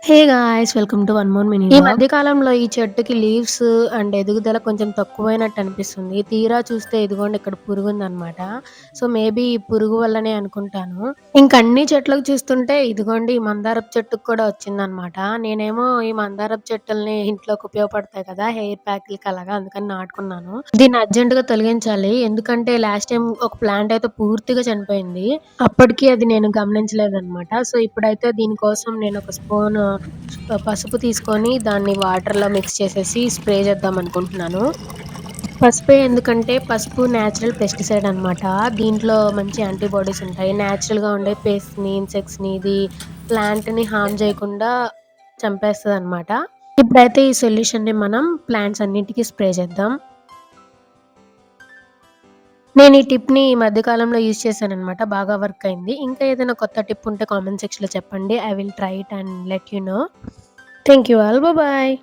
Hey guys! Welcome to one more mini మధ్య కాలంలో ఈ చెట్టుకి లీవ్స్ అండ్ ఎదుగుదల కొంచెం తక్కువైనట్టు అనిపిస్తుంది. తీరా చూస్తే ఇదిగోండి ఇక్కడ పురుగుందనమాట. సో, మేబీ ఈ పురుగు వల్లనే అనుకుంటాను. ఇంక అన్ని చెట్లకు చూస్తుంటే ఇదిగోండి ఈ మందారపు చెట్టుకి కూడా వచ్చిందనమాట. నేనేమో ఈ మందారపు చెట్టుల్ని ఇంట్లోకి ఉపయోగపడతాయి కదా! హెయిర్ ప్యాక్‌లకి అలాగా అందుకని నాటుకున్నాను. దీన్ని అర్జెంట్‌గా తొలగించాలి. ఎందుకంటే లాస్ట్ టైమ్ ఒక ప్లాంట్ అయితే పూర్తిగా చనిపోయింది. అప్పటికి అది నేను గమనించలేదనమాట. సో, ఇప్పుడైతే దీనికోసం నేనొక స్పూను పసుపు తీసుకొని దాన్ని వాటర్‌లో మిక్స్ చేసేసి స్ప్రే చేద్దామనుకుంటున్నాను. పసుపే ఎందుకంటే పసుపు నేచురల్ పెస్టిసైడ్ అనమాట. దీంట్లో మంచి యాంటీబాడీస్ ఉంటాయి. నేచురల్‌గా ఉండే పెస్ట్‌ని, ఇన్సెక్ట్స్‌ని ఇది ప్లాంట్‌ని హార్మ్ చేయకుండా చంపేస్తదనమాట. ఇప్పుడైతే ఈ సొల్యూషన్‌ని మనం ప్లాంట్స్ అన్నిటికి స్ప్రే చేద్దాం. నేను ఈ టిప్‌ని ఈ మధ్య కాలంలో యూజ్ చేశాననమాట. బాగా వర్క్ అయింది. ఇంకా ఏదైనా కొత్త టిప్ ఉంటే కామెంట్ సెక్షన్‌లో చెప్పండి. I will try it and let you know. Thank you all. Bye.